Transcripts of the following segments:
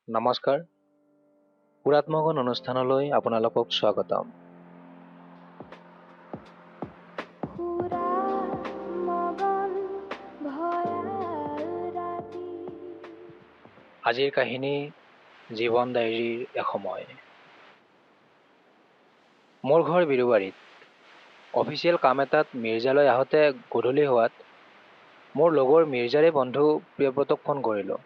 নমস্কাৰ, সুৰাত মগন অনুষ্ঠানলৈ আপোনালোকক স্বাগতম। আজিৰ কাহিনী জীৱন ডায়েৰীৰ এসময়। মোৰ ঘৰ বিৰুবাৰীত। অফিচিয়েল কাম এটাত মিৰ্জালৈ আহোঁতে গধূলি হোৱাত মোৰ লগৰ মিৰ্জাৰে বন্ধু প্ৰিয়ব্ৰতক ফোন কৰিলোঁ।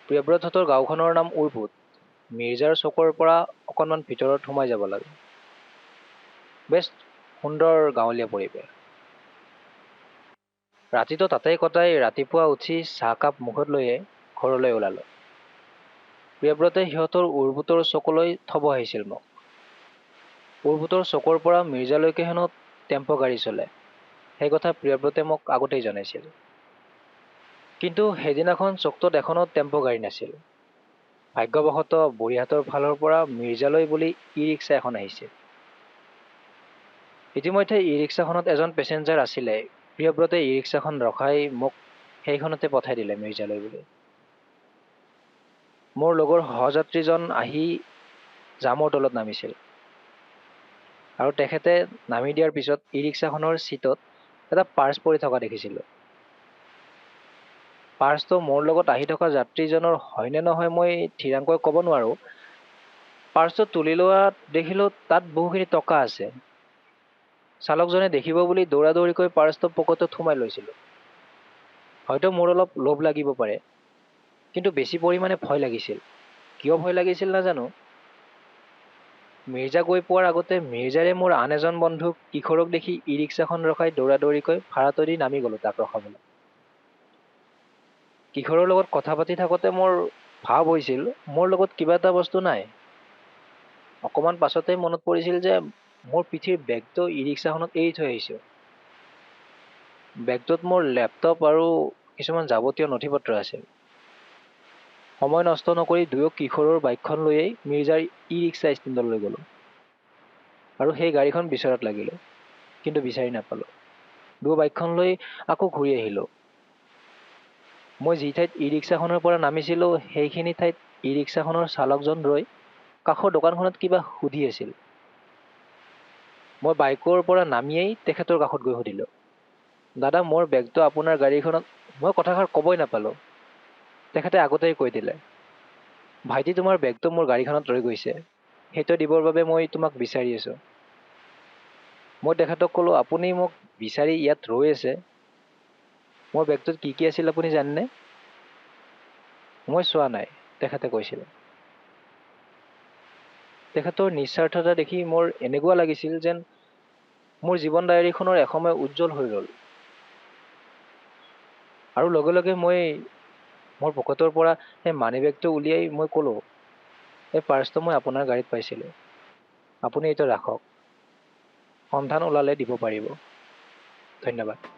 প্ৰিয়ব্ৰতহঁতৰ গাঁওখনৰ নাম উৰপুত। মিৰ্জাৰ চকৰ পৰা অকণমান ভিতৰত সোমাই যাব লাগে। বেছ সুন্দৰ গাঁৱলীয়া পৰিৱেশ। ৰাতিটো তাতেই কটাই ৰাতিপুৱা উঠি চাহকাপ মুখত লৈয়ে ঘৰলৈ ওলালোঁ। প্ৰিয়ব্ৰতে সিহঁতৰ উৰপুতৰ চকলৈ থব আহিছিল মোক। উৰপুতৰ চকৰ পৰা মিৰ্জালৈকে হেনো টেম্পো গাড়ী চলে, সেই কথা প্ৰিয়ব্ৰতে মোক আগতেই জনাইছিল। কিন্তু সেইদিনাখন চকটোত এখনো টেম্পো গাড়ী নাছিল। ভাগ্যবশতঃ বুঢ়ীহাটৰ ফালৰ পৰা মিৰ্জালৈ বুলি ই ৰিক্সা এখন আহিছিল। ইতিমধ্যে ই ৰিক্সাখনত এজন পেচেঞ্জাৰ আছিলে। প্ৰিয়ব্ৰতে ই ৰিক্সাখন ৰখাই মোক সেইখনতে পঠাই দিলে মিৰ্জালৈ বুলি। মোৰ লগৰ সহযাত্ৰীজন আহি জামৰ তলত নামিছিল আৰু তেখেতে নামি দিয়াৰ পিছত ই ৰিক্সাখনৰ ছিটত এটা পাৰ্চ পৰি থকা দেখিছিলোঁ। পাৰ্চটো মোৰ লগত আহি থকা যাত্ৰীজনৰ হয়নে নহয় মই ঠিৰাংকৈ ক'ব নোৱাৰোঁ। পাৰ্চটো তুলি লোৱাত দেখিলোঁ তাত বহুখিনি টকা আছে। চালকজনে দেখিব বুলি দৌৰাদৌৰিকৈ পাৰ্চটো পকেটত সোমাই লৈছিলোঁ। হয়তো মোৰ অলপ লোভ লাগিব পাৰে, কিন্তু বেছি পৰিমাণে ভয় লাগিছিল। কিয় ভয় লাগিছিল নাজানো। মিৰ্জা গৈ পোৱাৰ আগতে মিৰ্জাৰে মোৰ আন এজন বন্ধু কিশোৰক দেখি ই ৰিক্সাখন ৰখাই দৌৰাদৌৰিকৈ ভাড়াটো দি নামি গ'লোঁ তাক ৰখাবলৈ। কিশোৰৰ লগত কথা পাতি থাকোঁতে মোৰ ভাৱ হৈছিল মোৰ লগত কিবা এটা বস্তু নাই। অকণমান পাছতে মনত পৰিছিল যে মোৰ পিঠিৰ বেগটো ই ৰিক্সাখনত এৰি থৈ আহিছোঁ। বেগটোত মোৰ লেপটপ আৰু কিছুমান যাৱতীয় নথি পত্ৰ আছিল। সময় নষ্ট নকৰি দুয়ো কিশোৰৰ বাইকখন লৈয়েই মিৰ্জাৰ ই ৰিক্সা ষ্টেণ্ডলৈ গ'লোঁ আৰু সেই গাড়ীখন বিচৰাত লাগিলোঁ, কিন্তু বিচাৰি নাপালোঁ। দুয়ো বাইকখন লৈ আকৌ ঘূৰি আহিলোঁ। মই যি ঠাইত ই ৰিক্সাখনৰ পৰা নামিছিলোঁ সেইখিনি ঠাইত ই ৰিক্সাখনৰ চালকজন ৰৈ কাষৰ দোকানখনত কিবা সুধি আছিল। মই বাইকৰ পৰা নামিয়েই তেখেতৰ কাষত গৈ সুধিলোঁ, দাদা মোৰ বেগটো আপোনাৰ গাড়ীখনত। মই কথাষাৰ ক'বই নাপালোঁ। তেখেতে আগতেই কৈ দিলে, ভাইটি তোমাৰ বেগটো মোৰ গাড়ীখনত ৰৈ গৈছে, সেইটো দিবৰ বাবে মই তোমাক বিচাৰি আছোঁ। মই তেখেতক ক'লোঁ, আপুনি মোক বিচাৰি ইয়াত ৰৈ আছে, মোৰ বেগটোত কি কি আছিল আপুনি জানেনে? মই চোৱা নাই, তেখেতে কৈছিল। তেখেতৰ নিস্বাৰ্থতা দেখি মোৰ এনেকুৱা লাগিছিল যেন মোৰ জীৱন ডায়েৰীখনৰ এসময় উজ্জ্বল হৈ ৰ'ল। আৰু লগে লগে মই মোৰ পকেটৰ পৰা সেই মানি বেগটো উলিয়াই মই ক'লোঁ, এই পাৰ্চটো মই আপোনাৰ গাড়ীত পাইছিলোঁ, আপুনি এইটো ৰাখক, সন্ধান ওলালে দিব পাৰিব। ধন্যবাদ।